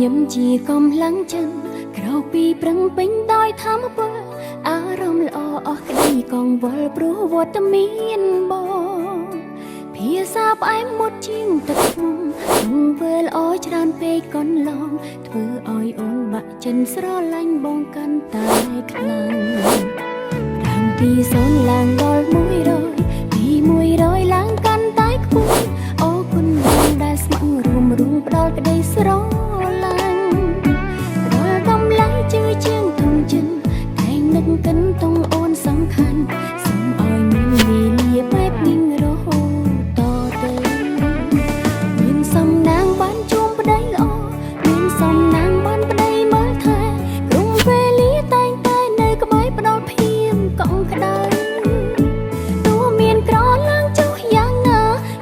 ខ្ញុំជាកំឡុងchânក្រោកពីប្រឹងពេញដោយធម្មពលអារម្មណ៍ល្អអស់ក្តីកង្វល់ព្រោះវត្តមានបងភាសាផ្អែមមុតជាងទឹកឃ្មុំទង្វើល្អច្រើនពេកកន្លងធ្វើឲ្យអូនបាក់ចិនស្រឡាញ់បងកាន់តែខ្លាំងតាំងពី0ឡើងដល់100ពី100ឡើងកាន់តែខ្ពស់អរគុណបងដែលស្ម័គ្ររួមផ្ដល់ក្តីស្រឡាញ់ផ្ដល់តម្លៃជឿជាងធំចិនតែងនឹកកិនតុងអូនសំខាន់សូមឲ្យមានវេលាបែបនេះរហូតតទៅមានសំណាងបានជួបប្តីល្អមានសំណាងបានប្តីមើលថែក្រុមវេលាតែងតែនៅក្បែរផ្ដល់ភៀមកក់ក្ដៅទោះមានក្រឡើងចុះយ៉ាងណា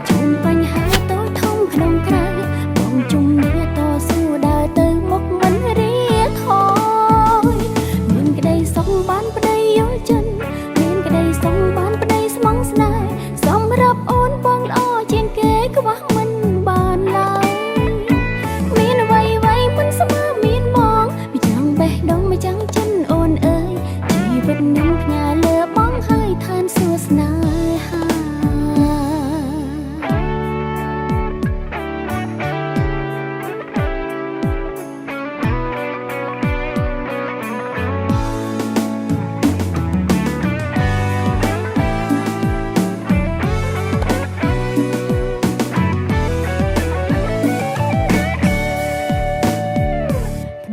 ជុំបញ្ហាតូចធំក្នុងក្រៅបងជុំនេះតស៊ូដើរទៅមុខមិនរីថយមានក្តីសុខបានប្តីយល់ចិនមានក្តីសុខបានប្តីស្មងស្នេហ៍សម្រាប់អូនបងល្អជាងគេខ្វះមិនបានឡើយមានអ្វីមិនស្មើមានមកពីចាំងបេះដូងមកចាំងចិនអូនអើយជីវិតខ្ញុំផ្ញើលើបងហើយឋានសួគ៌ស្នេហា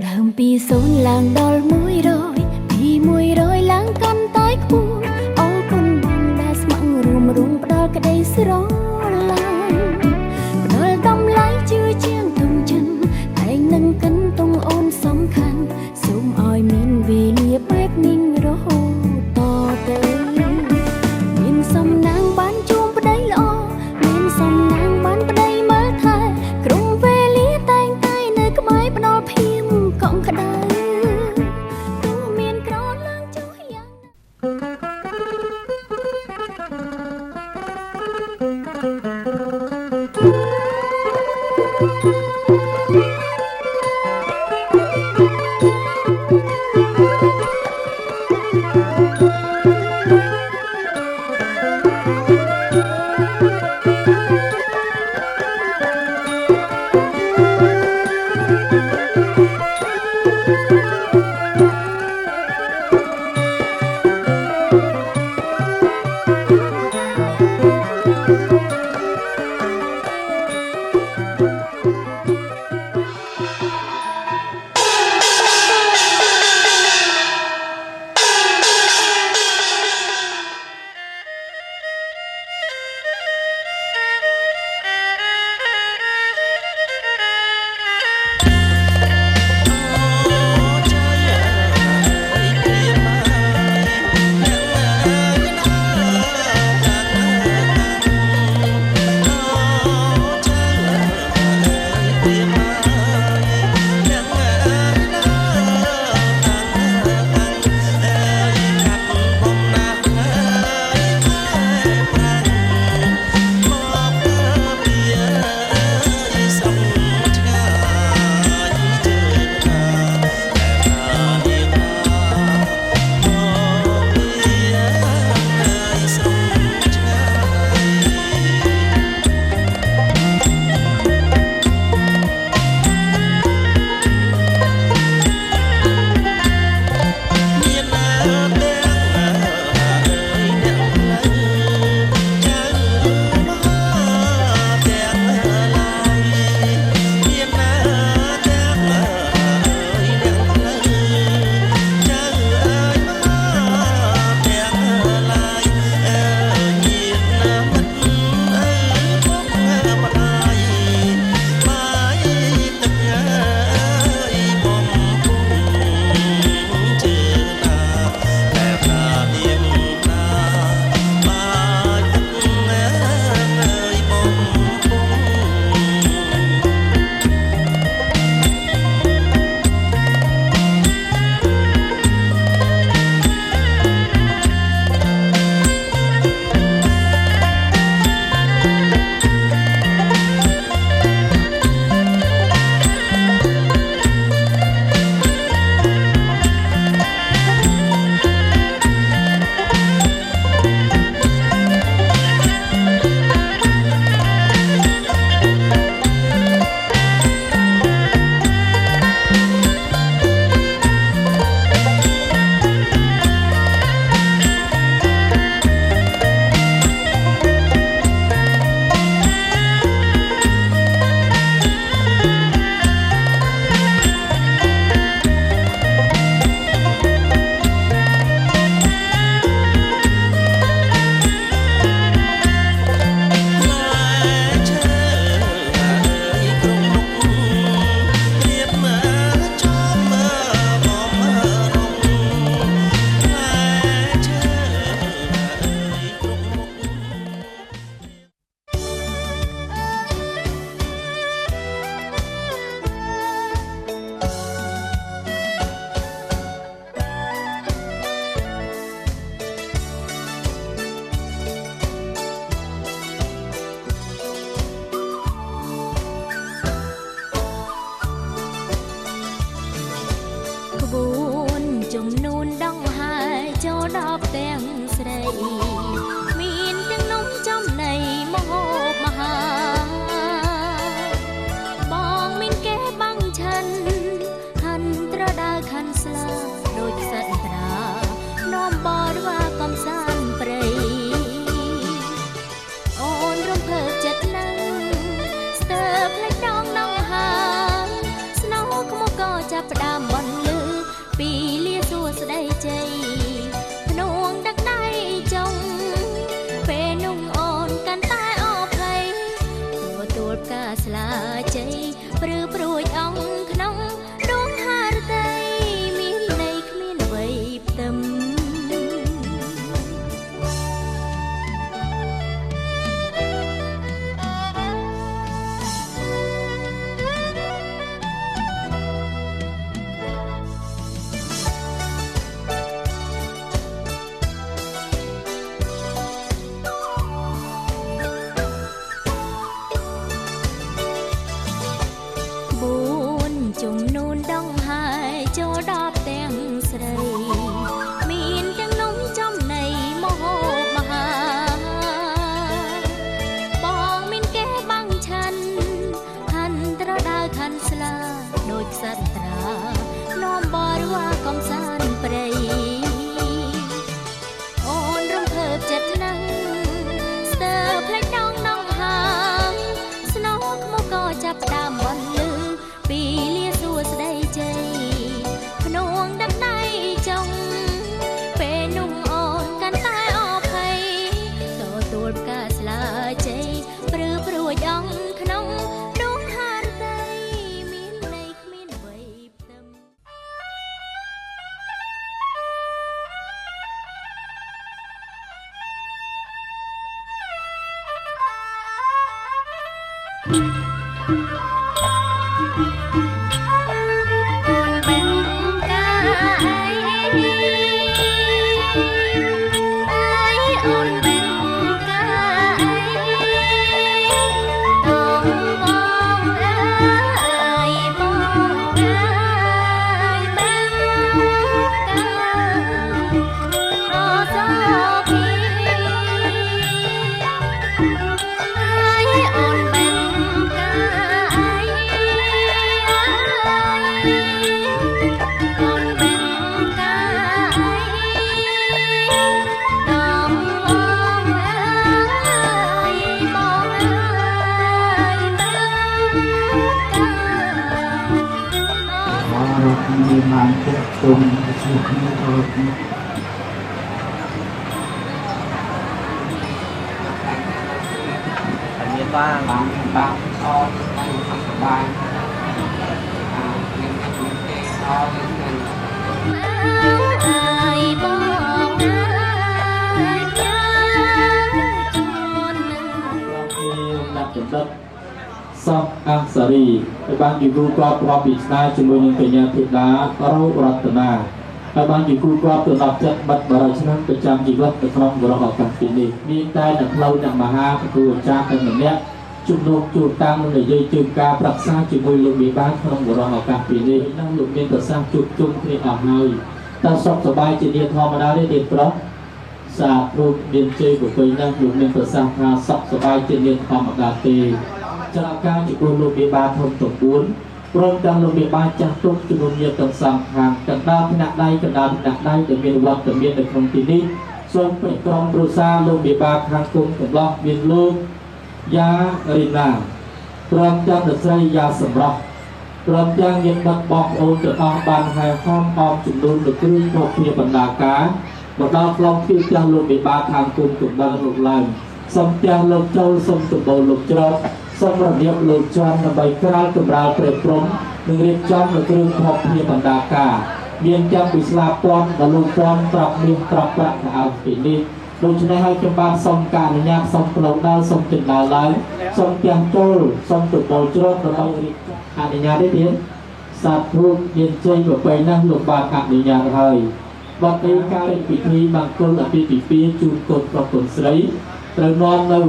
ដើមពី0ឡើងដល់100ពី100ឡើងកាន់តែខ្ពស់អរគុណបងដែលស្ម័គ្ររួមផ្ដល់ក្តីស្រឡាញ់ផ្ដល់តម្លៃជឿជាងធំចិនតែងនឹងកិនតុងអូនសំខាន់សូមឲ្យមានវេលាបែបនេះរហូតតទៅមានសំណាងបានជួបប្តីល្អមានសំណាងបានប្តីមើលថែក្រុមវេលាតែងតែនៅក្បែរផ្ដល់ភៀមកក់ក្ដៅទោះមានក្រឡើងចុះយ៉ាងណា ពីលាសួស្ដីជ័យភ្នួងដឹកដៃចុងពេលនោះអូនកាន់តែអភ័យទទួលផ្កាស្លាជ័យព្រឺព្រួយអង្គក្នុងដួងហារតីមានន័យគ្មានអ្វីផ្ទឹមជំនូនដងហើយចូលដល់ផ្ទាំងស្រីមានទាំងនំចំណីមហូបមហាបងមានគេបាំងឆាន់ហាន់ត្រដៅខាន់ស្លាដូចខ្សាត់ត្រានាំបរិវារកំសាន្តព្រៃអូនរំភើបចិត្តណាស់ស្ទើរផ្លេចដងហាងស្នោខ្មុកក៏ចាប់ដើមបន្លឺពីលាសួស្ដីជ័យភ្នួងដឹកដៃចុងពេលនោះអូនកាន់តែអភ័យទទួលផ្កាស្លាជ័យព្រឺព្រួយអង្គក្នុងដួងហារតីមានន័យគ្មានអ្វីផ្ទឹមមានបានជិះជុំជាគ្នាទៅមានបានអត់បានសប្បាយមានគេអត់មានអើយបងអើយចាជន់នឹងដាក់ចំណុចសពអង្គសារីហើយបានជាគ្រូគាត់ប្រកបពីស្នាជាមួយនឹងកញ្ញាធីតារោរតនាហើយបានជាគ្រូគាត់ទៅដល់ចិត្តបាត់បរិឆ្នាំប្រចាំជីវិតនៅក្នុងវរឱកាសទីនេះមានតែនៅផ្លូវអ្នកមហាគ្រូអាចារ្យតែម្នាក់ជំនួសជួបតាំងនឹងនិយាយជើងការប្រឹក្សាជាមួយលោកមេបានក្នុងវរឱកាសទីនេះនឹងលោកមានប្រសាសន៍ជួបជុំគ្នាអស់ហើយតើសុខសប្បាយជានាធម្មតាទេទៀតប្រុសសាធុមានជ័យប្រពៃណាស់លោកមានប្រសាសន៍ថាសុខសប្បាយជានាធម្មតាទេចរការជាគុណលោកមេបានធំទាំង4ព្រមទាំងលោកមេបានចាស់ទុំជំនុំញាតទាំងសងខាងកណ្ដាលថ្នាក់ដៃដែលមានវត្តមាននៅក្នុងទីនេះសូមពេញក្រុមគ្រួសារលោកមេបានខាងគុំកំឡោះមានលោកយ៉ារីណាព្រមទាំងលោកស្រីយ៉ាសម្រស់ព្រមទាំងញាតិមិត្តបងប្អូនទាំងអស់បានហែហមអមចំនួនលើគ្រឿងភោគភាពបណ្ដាការមកដល់ខ្លងពីទាំងលោកមេបានខាងគុំកំឡោះលោកឡើងសូមទាំងលោកចូលសូមតំបូលលោកច្រកសូមរបៀបលោកចាន់ដើម្បីក្រាលកម្រាលព្រះព្រំនិងរៀបចំនៅគ្រឿងភពភាពបណ្ដាការមានទាំងពីស្លាបពាន់ដល់លោកពាន់ត្រាប់មាសត្រាប់ប្រាក់ទៅឲ្យទីនេះដូច្នេះហើយខ្ញុំបានសូមការអនុញ្ញាតសូមផ្លូវដើរសូមចិនដើរឡើងសូមទាំងចូលសូមតំបូលច្រកដើម្បីរៀបអនុញ្ញាតទេទៀតសាធុមានជ័យប្រពៃណាស់លោកបានអនុញ្ញាតហើយបទនេះការពិធីមង្គលអាពាហ៍ពិពាហ៍ជូនកូនប្រុសកូនស្រីត្រូវនាំនៅ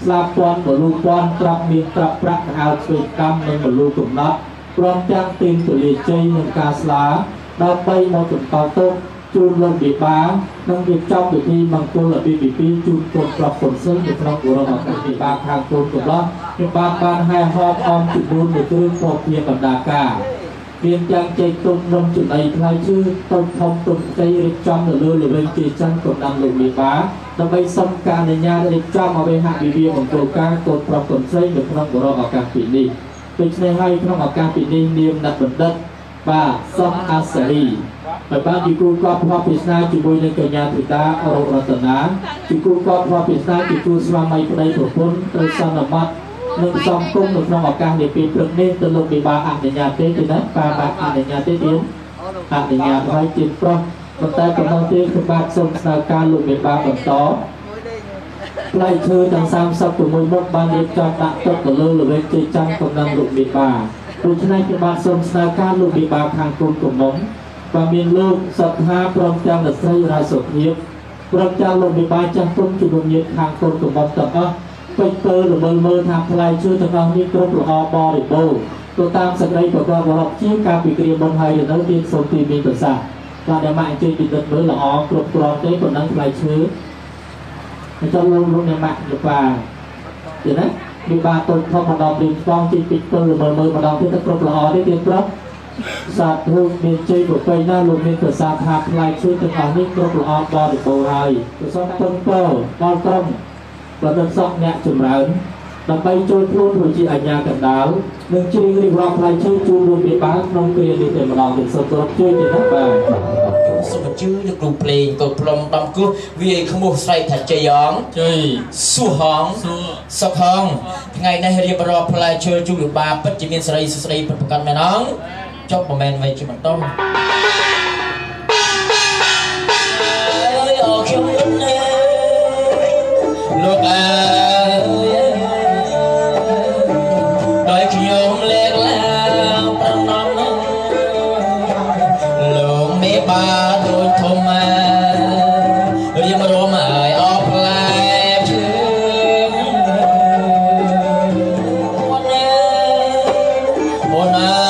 ស្លាបពាន់បលូពាន់ត្រាប់មាសត្រាប់ប្រាក់អាវស្វេកម្មនិងបលូកំណត់ព្រមទាំងទីមទូលាជ័យនិងការស្លាដើម្បីមកចំកល់ទុកជូនលោកវិបាលនិងរៀបចំពិធីមង្គលអាពាហ៍ពិពាហ៍ជូនកូនប្រុសកូនស្រីនៅក្នុងវរឱកាសវិបាលខាងកូនកំឡោះខ្ញុំបានហែហោបអមជំនួននៅគ្រឿងភោគភាពបណ្ដាការមានទាំងជ័យទុំនំចំណីផ្លែឈើតូចធំទុំផ្ទៃរៀបចំនៅលើល្វែងជាច័ន្ទកណ្ដាលលោកវិបាលដើម្បីសុំការអនុញ្ញាតរៀបចំឲ្យហាក់វិវាមង្គលការកូនប្រុសកូនស្រីនៅក្នុងវរឱកាសពីនេះដូច្នេះហើយក្នុងឱកាសពីនេះនាមអ្នកបណ្ឌិតបាទសុខអាសារី ហើយបានជាគូកប់ផ្លោះពិស្នាជាមួយនឹងកញ្ញាធីតាអររតនាជាគូកប់ផ្លោះពិស្នាជាគូស្វាមីប្តីប្រពន្ធត្រូវសន្មត់នឹងសំគុំនៅក្នុងឱកាសនាពេលព្រឹកនេះទៅលោកវិបាអនុញ្ញាតទេណាបាទអនុញ្ញាតទេទៀតអនុញ្ញាតឲ្យជាប្រុសប៉ុន្តែកំណត់ទេគឺបាទសូមស្នើការលោកវិបាបន្តផ្លែឈើទាំង36មុខបានរៀបចំដាក់ទុកទៅលើល្វែងជ័យចាំកំណត់លោកវិបាដូច្នេះគឺបាទសូមស្នើការលោកវិបាខាងគុំកំមុំvà miền lục sập ha prom trang là xây ra sụp nhiệt prom trang lục bị ba trang tôn chụp nhiệt hàng tôn của bom tập á quay tơ là mơ tham lai chưa thằng ông đi cướp là ho bo để bồ tôi tam sợi dây của con học chiếc ca bị kia bom hay là đầu tiên số tiền mình tự sản và để mạng chơi bị đất mới là ho cướp prom đấy còn đang lai chưa cho luôn luôn để mạng được và vậy đấy bị ba tôi không mà đọc liền con chỉ bị tơ là mơ mà đọc thì tất cướp là ho đấy tiền cướp sát hương miền chơi của cây na lục miền cửa sát hạt lại chơi từ thángนี้ก็รอบอลโบไฮตัวซ้อมต้นโตบอลต้มตัวต้นซ้อมเนี่ยจุ่มร้อนต่อไปโจยพูดหัวจีอัญญากันดาวหนึ่งจีรีรอบลายชื่อจูรูปีบ้านน้องเกลียดีแต่มาลองถึงสตรช่วยจีนักบ้านสมชื่อในกลุ่มเพลงตัวพลอมตามกู้วีขมุใส่ถัดใจยองสู้หองสักหองไงในเรียบรอบลายชื่อจูรูบาปัจจิมินสไลสไลประกันแม่น้องชอบประมาณไว้จุดมันต้มออกชมกันเลยลูกโดยขยมเล็กแล้วประนอมน้องลูกไม่บาดโดนทมาเรียมรวมหายออกลายชื่อวันนี้วันนี้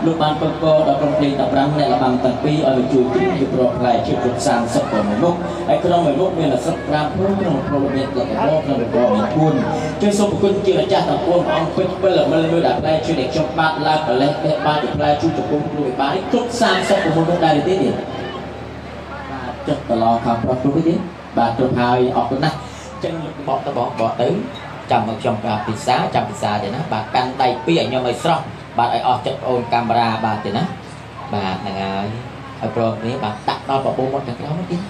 ลูกบ้านก็ดอกเพลงตะรังในระบำตันปีเอาไปจุดที่อยู่รอบไหลชื่อจุดสามสักคนลูกไอ้ขนมลูกเนี่ยสักรามพุ่งขนมโปรเมียตะโลกขนมโปรมีคุณช่วยส่งคุณเกี่ยวกับตะปูเอาไปเปิดมันเลยดับไหลชื่อเด็กชมบ้านลาไปเลยเป็นบ้านอยู่ไหลชื่อจุดปุ่มลูกบ้านนี่จุดสามสักคนลูกได้ดีดีจุดตลอดคำพระพุทธเจ้าบาดตัวพายออกกันนะจังบอกตะบอกตื้อจำมาชมกับพิซซ่าจำพิซซ่าเดี๋ยวนะบาดกันไตปีอย่างยังไม่สระบาดไอออกจากโอนกามราบาดเดี๋ยวนะบาดยังไงไอโปรนี้บาดตัดนอนปะปูหมดจากเราเมื่อกี้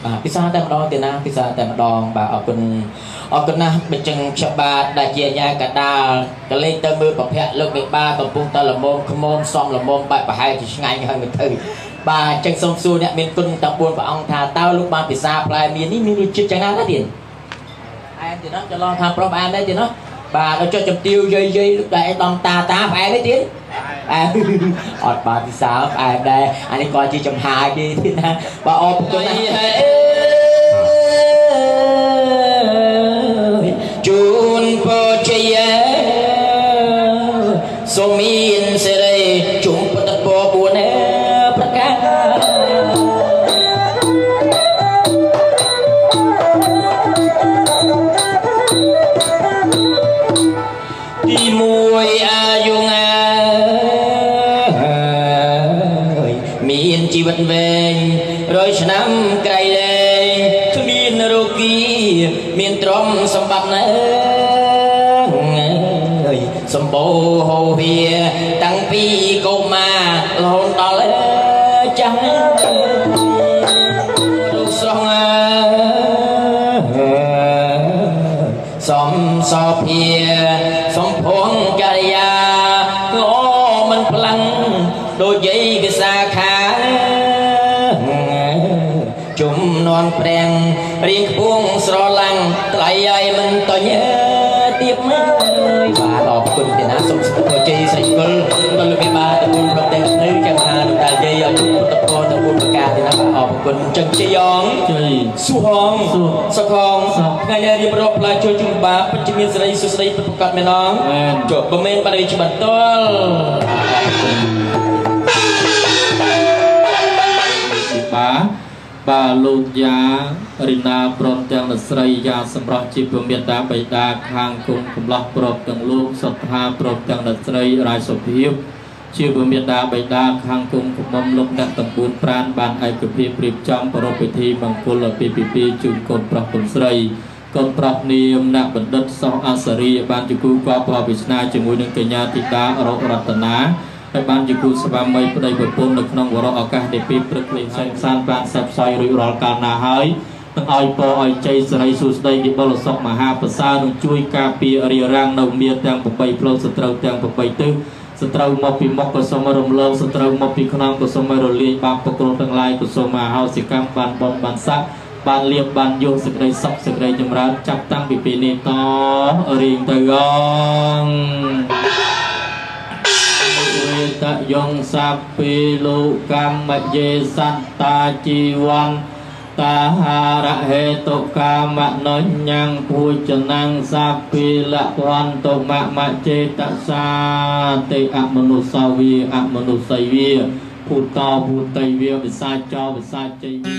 บาดพิซซ่าแต่มาดองเดี๋ยวนะพิซซ่าแต่มาดองบาดออกกันนะเป็นจังฉบาดได้เจียยากระดาษกระเล่นเติมมือกับแพะเลิกเบ็ดบ้ากับปุงตะละโมมขโมมซอมละโมมไปไปให้ที่ไงให้มันถือบาดจังสมสูเนี่ยเป็นคนตะปูนปะองทาเต้าลูกบาดพิซซ่าปลายมีนี่มีจุดจังนั้นนะเด่นไอ้เดี๋ยวนะจะลองทำโปรบานได้เดี๋ยวนะbà nó cho chấm tiêu dây lúc đấy tòng ta phải đấy tiếng ọt bà thì sao đây anh ấy coi chi chấm hai đi thế nào bà ôm tôi này chun po chaya so min se đây chung po tập po buồn đi mùi dung miền chi vật về រយឆ្នាំក្រៃលែងគ្មានរោគីមានទ្រមសម្បត្តិណាអើយសម្បូរហូរវាតាំងពីកុមាររហូតដល់ចាស់លោកស្រស់សំសោភាសំភងកិរិយាអូមិនផ្លាំងដូចយាយវិសាខាជំនន់ប្រាំងរៀងខ្ពងស្រឡាំងថ្លៃឲ្យមិនតញទៀតមកបាទអរគុណទេណាសូមស្វាគមន៍ជ័យស្រីគុលដល់លោកមេបាទទួលប្រទេសនៅចាំមហានុកាលយាយឲ្យជួបពុទ្ធពរទៅបុព្វកាទេណាបាទអរគុណចឹងជ័យងជ័យសុហងសុខងថ្ងៃនេះរៀបរាប់ផ្លាជួយជំបាពិតជាមានសេរីសុស្ដីពិតប្រកបមែនអងចុះបើមែនបាត់ឲ្យច្បាស់តលបាលោកយារិណាព្រមទាំងនស្រីយាសម្រាប់ជាពមេតាបៃតាខាងគុំកំឡោះប្របទាំងលោកសត្ថាព្រមទាំងនស្រីរាយសុភាពជាពមេតាបៃតាខាងគុំកំមុំលោកអ្នកតំបួនប្រានបានឯកភាពរៀបចំប្រពៃពិធីមង្គលអាពាហ៍ពិពាហ៍ជូនកូនប្រុសកូនស្រីកូនប្រុសនាមអ្នកបណ្ឌិតសោះអាសារីបានជាគូកប់ប្រវិស្នាជាមួយនឹងកញ្ញាធីតារករតនាហើយបានជាគូស្វាមីប្តីប្រពន្ធនៅក្នុងវរៈឱកាសនៃពេលព្រឹកលេងសែងសានបានផ្សព្វផ្សាយរួចរាល់កាលណាហើយនឹងឲ្យពរឲ្យជ័យសិរីសួស្តីពីបុលសុខមហាប្រសើរនឹងជួយការពាររារាំងនៅមានទាំង8ផ្លូវសត្រូវទាំង8ទិសសត្រូវមកពីមុខក៏សូមរំលងសត្រូវមកពីខ្នងក៏សូមរលាយបាបប្រគល់ទាំងឡាយក៏សូមអហោសិកម្មបានបនបានស័ក្តិបានលៀបបានយកសេចក្តីសុខសេចក្តីចម្រើនចាប់តាំងពីពេលនេះតរៀងទៅអងតយងសាពីលោកកម្មយេសន្តាជីវ័នតាហារហេតុកាមណញ្ញភូចនាំងសាពីលវន្តមមចេតសាទេអមនុស្សវាអមនុស្សវាភូតោភូតៃវាវិសាចោវិសាជ័យវា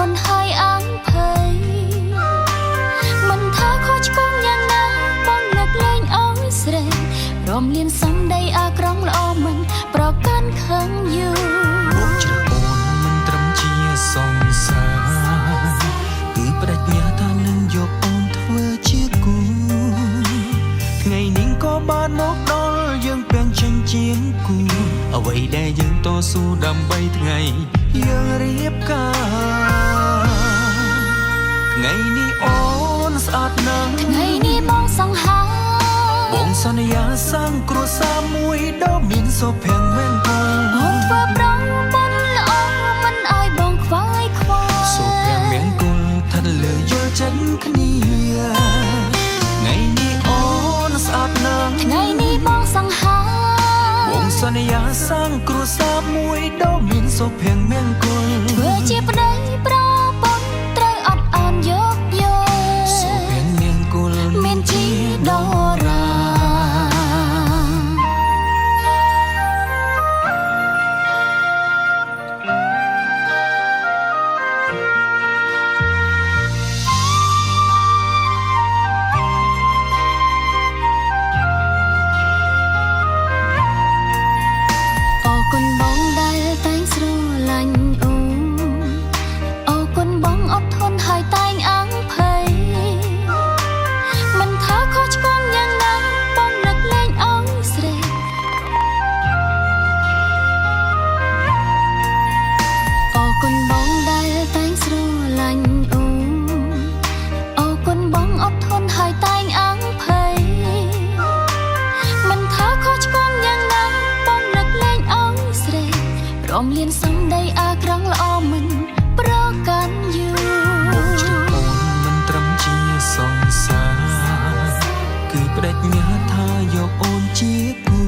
នហើយអាំងភ័យមិនថាខុសឆ្គងយ៉ាងណាបងលើកលែងអងស្រីរំលានសំដីអាក្រង់ល្អមិនប្រកាន់ខឹងយូរបងជ្រើអូនមិនត្រឹមជាសង្សារគឺបដិញ្ញាថានឹងយកអូនធ្វើជាគូថ្ងៃនេះក៏បានមកដល់យើងពេញចេញជាគូអ្វីដែលយើងតស៊ូដើម្បីថ្ងៃយើងរៀបការថ្ងៃនេះអូនស្អាតណាស់ថ្ងៃនេះបងសង្ហាបងសន្យាសាងគ្រួសារមួយដ៏មានសុភមង្គលបងធ្វើប្រងបុណ្យល្អមិនឲ្យបងខ្វាយខ្វល់សុភមង្គលថាលើយល់ចិត្តគ្នាថ្ងៃនេះអូនស្អាតណាស់ថ្ងៃនេះបងសង្ហាបងសន្យាសាងគ្រួសារមួយដ៏មានសុភមង្គលធ្វើជាប្តីប្រពន្ធត្រូវអត់អន់យកយកសុភមង្គលមានជីដូរ៉ារំលានសំដីអាក្រង់ល្អមិនប្រកាន់យូរបងជ្រើអូនមិនត្រឹមជាសង្សារគឺបដិញ្ញាថាយកអូនជាគូ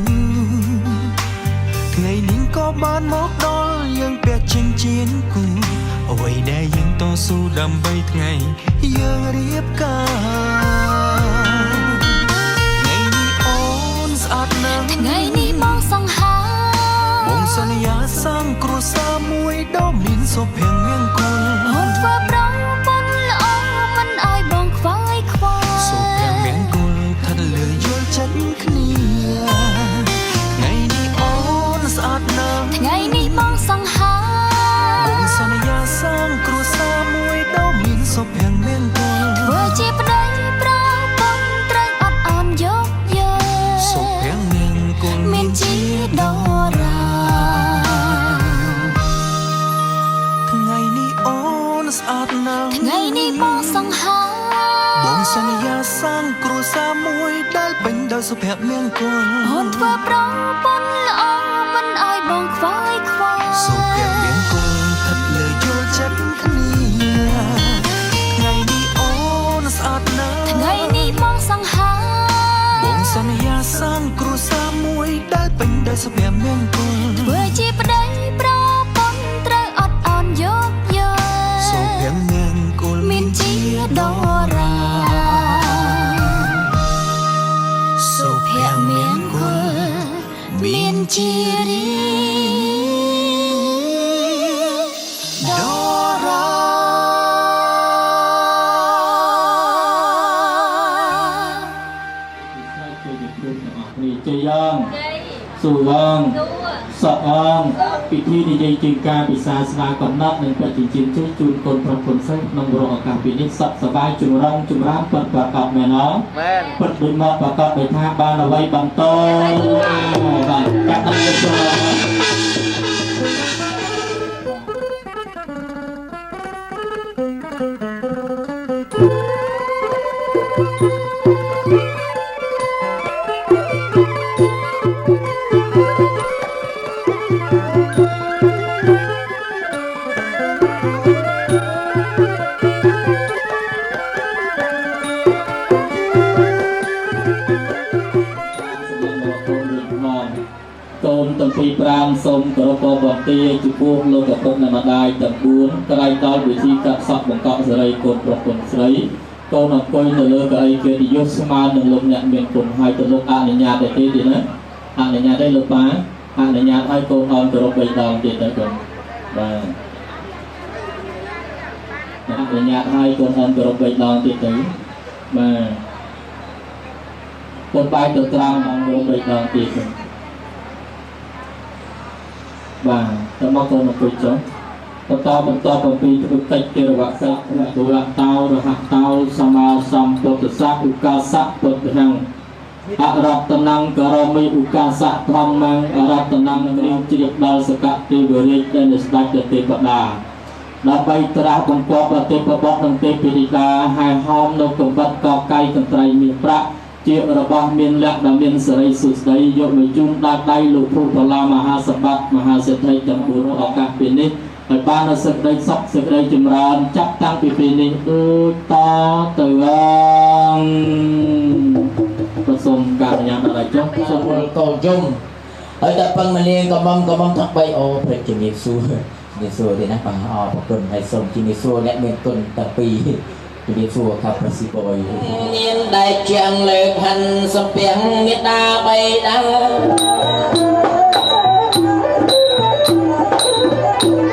ថ្ងៃនេះក៏បានមកដល់យើងពាក់ចិញ្ចៀនគូអ្វីដែលយើងតស៊ូដើម្បីថ្ងៃយើងរៀបការថ្ងៃនេះអូនស្អាតណាស់ថ្ងៃនេះបងសង្ហាបងសន្យាសាងគ្រួសារមួយដ៏មានសុភមង្គលអូនធ្វើប្រងបុណ្យល្អមិនឲ្យបងខ្វាយខ្វល់សុភមង្គលថាលើយល់ចិត្តគ្នាថ្ងៃនេះអូនស្អាតណាស់ថ្ងៃនេះបងសង្ហាបងសន្យាសាងគ្រួសារមួយដ៏មានសុភមង្គលធ្វើជាប្តីប្រពន្ធត្រូវអត់អន់យកយកសុភមង្គលមានជីដូរ៉ាស្អាតណាស់ថ្ងៃនេះបងសង្ហាបងសន្យាសាងគ្រួសារមួយដែលពេញដោយសុភមង្គលអូនធ្វើប្រងបុណ្យល្អមិនឲ្យបងខ្វាយខ្វល់សុភមង្គលស្ថិតលើយល់ចិត្តគ្នាថ្ងៃនេះអូនស្អាតណាស់ថ្ងៃនេះបងសង្ហាបងសន្យាសាងគ្រួសារមួយដែលពេញដោយសុភមង្គលធ្វើជាប្តីប្រពន្ធត្រូវអត់អន់យកសុភមង្គលមានជីដូរ៉ាសុភមង្គលមានជីរីដូរ៉ាជ័យយ៉ាងសុវងសក់អងពិធីនិយាយជាការពិសាស្នាកំណត់និងប្រតិជនជូនកូនប្រុសកូនស្រីក្នុងរោគឱកាសពីនេះសក់សบายចម្រងចម្រើនពិតប្រកបមែនអត់មែនពិតដូចមកប្រកបដោយថាបានអ្វីបន្តបាទកាត់ដល់ពីប្រាំសូមគោរពបន្ទាយចំពោះលោកឪពុកនិងម្ដាយទាំង4ក្រែងដល់វិធីកាត់សក់បង្កក់សេរីកូនប្រុសកូនស្រីកូនអង្គុយនៅលើកៅអីកិត្តិយសស្មើនឹងលោកអ្នកមានគុណហើយទៅលោកអនុញ្ញាតទេទៀតណាអនុញ្ញាតទេលោកប៉ាអនុញ្ញាតឲ្យកូនអោនគោរព3ដងទៀតទៅកូនបាទ để nhạc hai con thân của robot đòn thì tới mà con bay từ trang bằng robot đòn thì và ta mong con một câu chóបន្តអំពីធ្វើកិច្ចទេរវកិច្ចទុលតោរហតោសម្មាសម្ពុទ្ធសាឧកាសៈពុទ្ធហੰអរតនំករមិឧកាសៈធម្មងអរតនំរៀងជ្រាបដល់សកទេវរាជដែលស្ដេចទេវតាដើម្បីត្រាស់បង្គាប់ទេពបុត្រនិងទេពធីតាហើយហោមនៅកវិតកកៃកន្ត្រៃមាសប្រាក់ជារបស់មានលក្ខដែលមានសេរីសុស្ដីយកមកជូនដល់ដៃលោកភូបលាមហាសម្បត្តិមហាសេដ្ឋីទាំង4ឱកាសពេលនេះហើយបានសេចក្តីសុខសេចក្តីចម្រើនចាប់តាំងពីពេលនេះដូចតទៅប្រសូមការអនុញ្ញាតដល់ចុះសូមគោជុំហើយតែពឹងមលៀងកំបំថាបីអូព្រឹកជំរាបសួរទេណាបងអរគុណហើយសូមជំរាបសួរអ្នកមានគុណទាំងពីរជំរាបសួរខាប់ប្រសិបយមានដែលជាងលើកហាន់សំពាំងមេត្តាបៃតា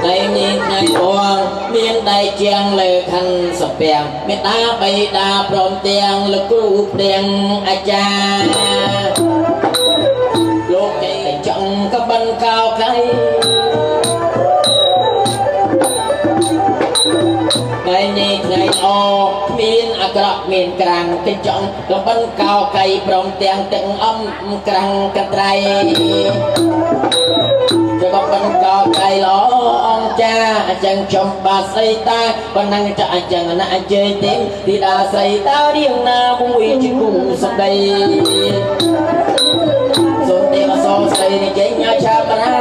ថ្ងៃនេះថ្ងៃបងមានដៃជាងលើខាងសពាំងមេត្តាបៃតាព្រមទាំងលោកគ្រូព្រៀងអាចារ្យលោកគេចង់កបិនកោក្រៃថ្ងៃនេះថ្ងៃអមានអាក្រក់មានក្រាំងគេចង់កបិនកោក្រៃព្រមទាំងទាំងអំក្រាំងកត្រៃก็เป็นกอไก่ล้องจ้าจังชมบาใส่ตาปนังจะจังน่าเจติงที่ดาใส่ตาเรียงนาบุยจิกุสดายส่วนเด็กสองใส่ในใจยาชาปนา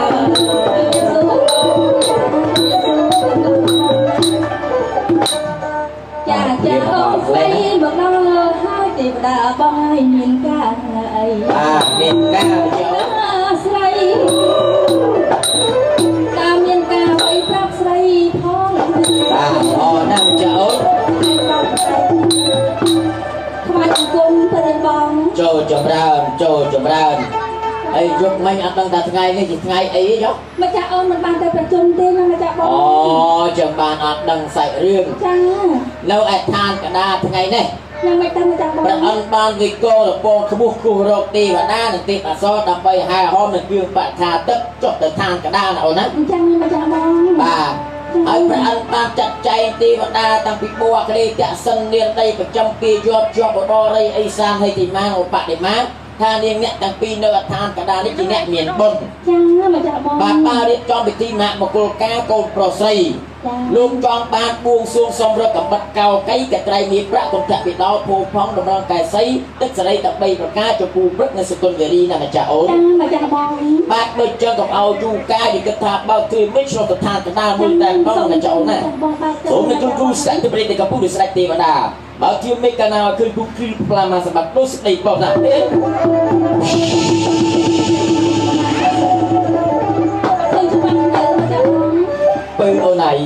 ចាចាអូនស្រីមកដល់ហើយទេវតាបងឲ្យមានការអីមានការចុះស្រីតាមមានការអីប្រាប់ស្រីផងអូណាស់ចុះខ្វាច់អង្គមទៅបងចូលចម្រើនអីយប់មិញអត់ដឹងថាថ្ងៃនេះជាថ្ងៃអីចុះម្ចាស់អូនមិនបានទៅប្រជុំទេណាម្ចាស់បងអូចឹងបានអត់ដឹងសាច់រឿងចានៅឯឋានកដាថ្ងៃនេះយ៉ាងម៉េចទៅម្ចាស់បងព្រះអង្គបានវិកលរពងក្បួសគោះរកទេវតានិងទេពអសរដើម្បីហែហោមនឹងគ្រឿងបថាទឹកចុះទៅឋានកដាណាអូនណាអញ្ចឹងម្ចាស់បងបាទហើយព្រះអង្គបានចាត់ចែងទេវតាតាំងពីបួអក្លេតសិននាងដីប្រចាំពីជាប់បបរិយអេសានហិតិមាឧបតិមាថានាងអ្នកទាំងពីរនៅឋានកដានេះជាអ្នកមានបុណ្យចាម្ចាស់បងបានរៀបចំពិធីមហាមង្គលការកូនប្រុសស្រីលោកចង់បានបួងសួងសំរឹកកំបិតកោកៃកត្រៃមានប្រាក់កុំតាក់ពីដោភូផងតម្រង់កែសីទឹកសេរី13ប្រការចំពោះព្រឹកនៅសកលវេរីណាម្ចាស់អូនម្ចាស់បងបាទដូចចឹងកុំឲ្យយូរកាយគិតថាបើកគ្រឿងមិនឆ្លងទៅឋានកដាមួយតែផងម្ចាស់អូនណាសូមនឹងជួបស្ដេចព្រះទេកពុទ្ធស្ដេចទេវតាបើជាមេកណាឃើញពុកគ្រីផ្លាមាសម្បត្តិដូចស្ដីបបណាពើអូនឯង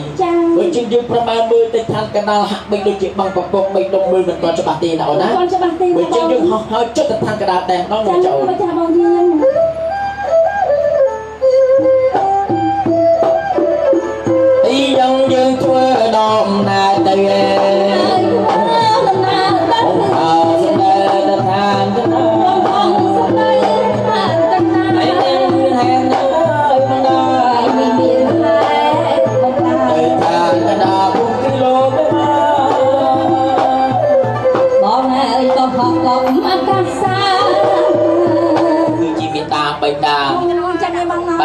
ដូចជាយើងប្រមាណមើលទៅឋានកណ្ដាលហាក់បីដូចជាបាំងប្រកបបីដុំមើលមិនទាន់ច្បាស់ទេណាអូនណាមិនច្បាស់ទេដូចជាយើងហោះហើយចុះទៅឋានកណ្ដាលតែម្ដងមកចោលចាបងយើងអីយើងធ្វើដំណើរទៅគឺជាមេត្តាបិតាចា៎បងណា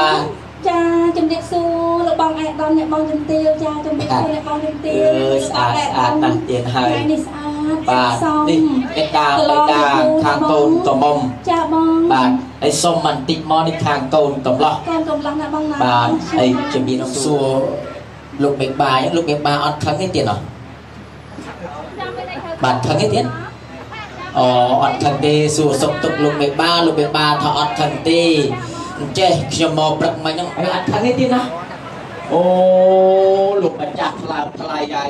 ចាជំរាបសួរលោកបងឯកឧត្តមអ្នកបងជំទាវចាជំរាបសួរអ្នកបងជំទាវស្អាតណាស់ទៀតហើយនេះស្អាតបាទនេះមេត្តាបិតាខាងកូនកំមុំចាបងបាទហើយសុំបន្តិចមកនេះខាងកូនកំឡោះណាបងណាបាទហើយជំរាបសួរលោកមេបាអត់ខឹងទេទៀតហ៎បាទខឹងទេទៀតអូអត់ខឹងទេសួរសុខទុក្ខលោកមេបាថាអត់ខឹងទេអញ្ចេះខ្ញុំមកព្រឹកមិញហ្នឹងអត់ខឹងទេទៀតណាអូលោកម្ចាស់ថ្លៃហើយ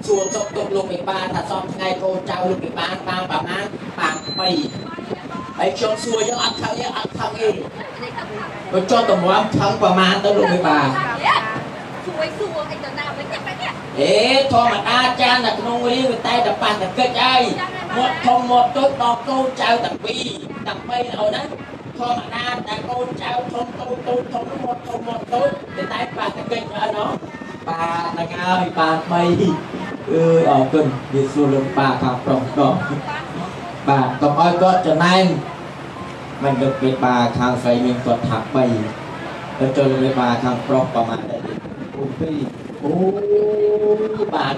សួរសុខទុក្ខលោកមេបាថាសពថ្ងៃកូនចៅលោកមេបាបានប្រមាណបាន3ហើយខ្ញុំសួរយើងអត់ខឹងទេបើចុះតម្រាំខឹងប្រមាណទៅលោកមេបាជួយសួរអីទៅណាវិញតែ ធម្មតាចានតែក្នុងរៀនតែតែប៉ះតែកិច្ចអីមាត់ធំមាត់តូចដល់កូនចៅតាពីរតាបីអូនណាធម្មតាតែកូនចៅធំតូចតូចធំមាត់ធំមាត់តូចតែប៉ះតែកិច្ចអីណោះបាទនឹងហើយបាទ3អើយអរគុណវាសួរលោកប៉ាខាងប្រុសដល់បាទកុំឲ្យគាត់ចំណែនមិនលើកពីប៉ាខាងស្រីមានគាត់ថា3ទៅចូលលើប៉ាខាងប្រុសប្រហែលដែរ2អូបាទ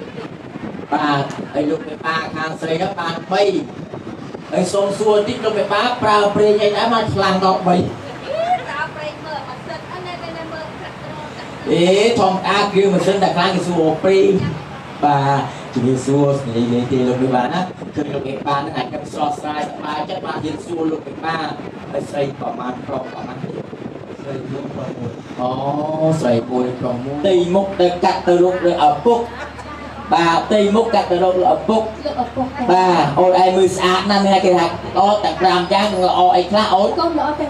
2បាទឲ្យលោកមេបាខាងស្រីហ្នឹងបាទ3ហើយសូមសួរតិចលោកមេបាប្រើប្រេងអីដែរមកខ្លាំងដល់3ប្រើប្រេងមើលម៉ាស៊ីនអត់នៅពេលមើលប្រាក់ធម្មតាគឺម៉ាស៊ីនតែខ្លាំងគេសួរប្រេងបាទជំរាបសួរស្នេហ៍លេទីលោកមេបាណាគឺលោកមេបាហ្នឹងអាចនឹងស្រស់ស្រាយសប្បាយចិត្តបានរៀនសួរលោកមេបាហើយស្រីប្រមាណប្រុសប្រមាណអូស្រីមួយប្រមូលទីមុខទៅកាត់ទៅរកលើឪពុកបាទទីមុខកាត់ទៅរកលើឪពុកបាទអូនឯងមើលស្អាតណាស់មានគេថាល្អតែ5យ៉ាងនឹងល្អអីខ្លះអូនកុំល្អតែ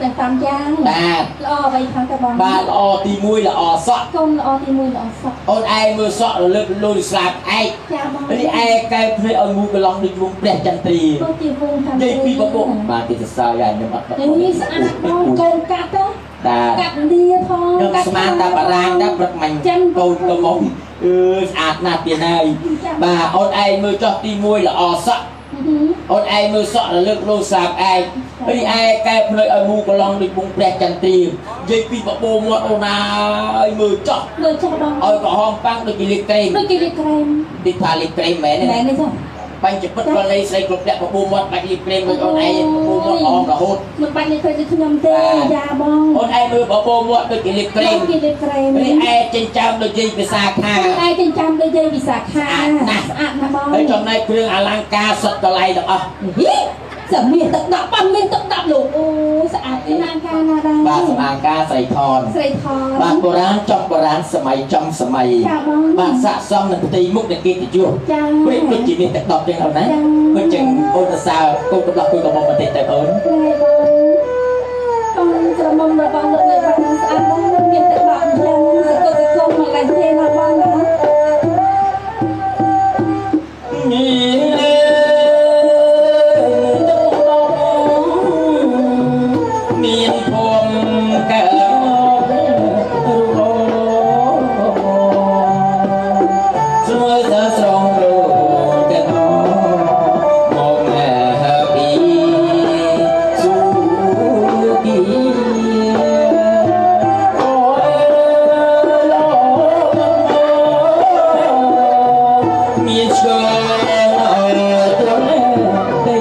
5យ៉ាងបាទល្អអ្វីខាងតែបងបាទល្អទី1ល្អសក់កុំល្អទី1ល្អសក់អូនឯងមើលសក់រលើកលុយស្លាប់ឯកចាបងនេះឯងកែភ្នែកឲ្យមូកន្លងដូចវងព្រះចន្ទ្រីដូចជាវងចន្ទ្រីនិយាយពីបបបាទគេសរសើរយ៉ាងខ្ញុំអត់នេះស្អាតបងកូនកាត់ទៅកាត់លាផងកាត់ស្មានតាបារាំងតាព្រឹកមិញកូនកំមុំស្អាតណាស់ទៀតហើយបាទអូនឯងមើលចោះទី1ល្អសក់អូនឯងមើលសក់រលើកលោសាបឯងនេះឯងកែភ្នែកឲ្យមូកន្លងដូចវងព្រះចន្ទ្រីនិយាយពីបបោមាត់អូនហើយមើលចោះបងឲ្យក្រហមប៉ាំងដូចគេលាបក្រែមទីថាលាបក្រែមមែនទេបញ្ចពិតកលនៃស្រីគ្រប់អ្នកបបោមាត់បាច់លាបក្រែមដូចអូនឯងបបោមាត់អមរហូតមិនបាច់លេបក្រែមដូចខ្ញុំទេយ៉ាបងអូនឯងមើលបបោមាត់ដូចគេលាបក្រែមនេះឯងចិញ្ចើមដូចយាយវិសាខាឯងចិញ្ចើមដូចយាយវិសាខាណាស់ស្អាតណាស់បងហើយចំណែកគ្រឿងអលង្ការសុទ្ធកន្លែងទាំងអស់សម្មានទឹកដាក់ប៉ាំមានទឹកដាក់លោកអូស្អាតណាស់ការណាដែរបាទសម្អាងការស្រីថនបាទបុរាណចំបុរាណសម័យចំសម័យបាទស័កសមនឹងផ្ទៃមុខនៃកិត្តិយសព្រៀបដូចជាមានទឹកដប់ទាំងនោះណាមិនចឹងអូនសើកូនកំឡោះគួយកំមុំបន្តិចទៅអូនអូនក្រមុំរបស់លោកនេះបានស្អាតណាស់មានទឹកដប់អញ្ចឹងសកលសកលមកឡើងទេណាបងណាមានភូមិកែស្រួយដល់ស្រងរកែមកណែពីស៊ូគីអូឡូមានឆ្កែត្រលេទី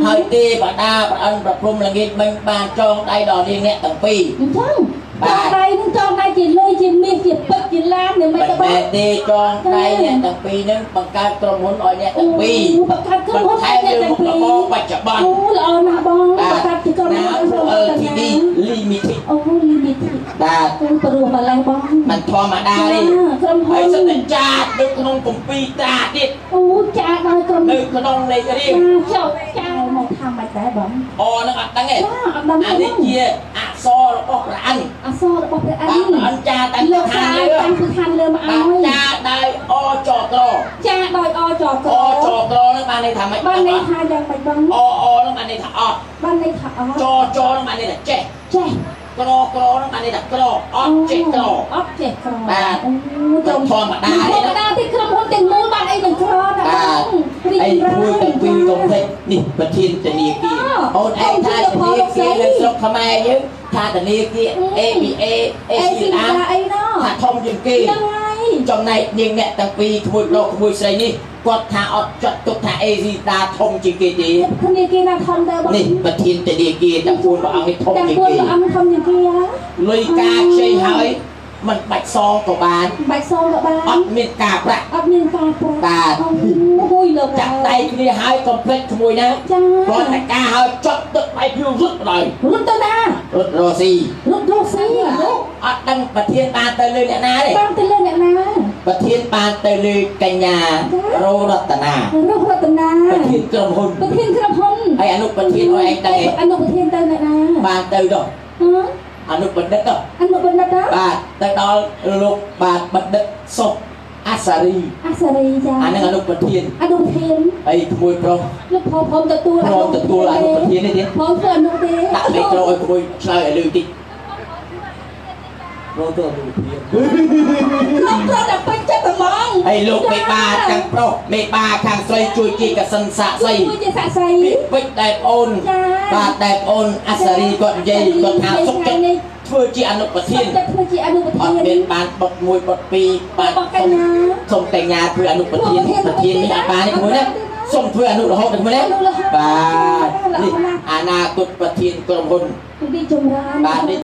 ហើយទេបដាប្រអិនប្រព្រំល្ងាចមិញបានចងដៃដល់នាងអ្នកទាំងពីរអញ្ចឹងបាទដៃនឹងចងដៃជាលុយជាមាសជាពេជ្រជាឡាននេះមិនទៅបានទេចងដៃអ្នកទាំងពីរនឹងបង្កើតក្រុមហ៊ុនឲ្យអ្នកទាំងពីរបង្កើតក្រុមហ៊ុនឲ្យអ្នកទាំងពីរបច្ចុប្បន្នអូល្អណាស់បងបង្កើតជាក្រុមហ៊ុនLTD Limited អូ Limited បាទព្រោះម្លេះបងមិនធម្មតាទេក្រុមហ៊ុនហើយសិនតែចាតនៅក្នុងកុំពីតាទៀតអូចាតដល់ក្រុមនៅក្នុងលេខរៀងចុះចាមកថាមិនដែរបងអូនឹងអត់ដឹងទេអត់ដឹងអានេះជាអក្សររបស់ព្រះអិនអក្សររបស់ព្រះអិនអិនចាតែលោកខាងលើតាមគឺខាងលើមកឲ្យចាដោយអចក្រចាដោយអចក្រអចក្រនឹងបានន័យថាម៉េចបានន័យថាយ៉ាងម៉េចបងអនឹងបានន័យថាអត់បានន័យថាអត់ចនឹងបានន័យថាចេះក្រនឹងបានន័យថាក្រអត់ចេះក្រអត់ចេះក្របាទអូចំធម្មតាទេក្រុមហ៊ុនទាំងមូលបានអីនឹងក្រណាបាទអីមួយទាំងពីរកុំភ្លេចនេះប្រធានធនាគារអូនឯងថាធនាគារនៅស្រុកខ្មែរយើង ថាតនីគី ABA អេស៊ីឡាអីណោះ ថាធំជាងគេ ហ្នឹងហើយ ចំណែកនាងអ្នកទាំងពីរក្មួយប្រុសក្មួយស្រីនេះគាត់ថាអត់ចាត់ទុកថាអេស៊ីតាធំជាងគេទេ គ្នាគេណាធំទៅបង នេះប្រធានតនីគីទាំង4ព្រះអង្គនេះធំ ទាំង ជាង ពួន គេ ព្រះអង្គធំជាងគេហ៎ លុយការខ្ចីហើយមិនបាច់សងក៏បាន បាច់សងក៏បាន អត់មានការប្រាក់ អត់មានការប្រាក់ បាទ អូយលោក ចាក់ដៃគ្នាហើយកុំភ្លេចក្មួយណា ចា គាត់តែការហើយចត់ទឹកដៃភ្លឺរត់ដល់ រត់ទៅណា រត់រស់ស៊ី រត់រស់ស៊ី អត់ដឹងប្រធានបានទៅលើអ្នកណាទេ បានទៅលើអ្នកណា ប្រធានបានទៅលើកញ្ញារោរតនា រស់រតនា ប្រធានក្រុមហ៊ុន ប្រធានក្រុមហ៊ុន ហើយអនុប្រធានឲ្យឯងដឹងឯង អនុប្រធានទៅអ្នកណា បានទៅដល់ ហ៎ អនុបណ្ឌិតដល់ អនុបណ្ឌិតណា បាទទៅដល់លោកបាទបណ្ឌិតសុខអាសារី អាសារីចា អានឹងអនុប្រធាន អនុប្រធាន ហើយក្មួយប្រុស លោកព្រមទទួល ព្រមទទួលអនុប្រធាននេះទេ ព្រមធ្វើអនុទេ ដាក់លេខចូលឲ្យក្មួយឆ្លើយឲ្យលឺតិចព្រមទៅអនុប្រធាន លោកប្រដពេញចិត្តហ្មង ហើយលោកមេបាខាងប្រុសមេបាខាងស្រីជួយជាកសិនសាក់ស្អី ជួយជាសាក់សី ពីពេជ្រដែលប្អូន ចា បាទដែលប្អូនអាសារីគាត់និយាយគាត់ថាសុខចិត្តធ្វើជាអនុប្រធាន តែធ្វើជាអនុប្រ អ ធា ត់ ន មានបានបុតមួយបុតពីរបាទ បុតកញ្ញា សុំតែញ៉ាធ្វើអនុប្រធានប្រធាននេះអត់បានទេមួយណាសុំធ្វើអនុរហូតដល់មួយណាបាទនេះអនាគតប្រធានក្រុមហ៊ុន ពីចម្រើន បាទនេះ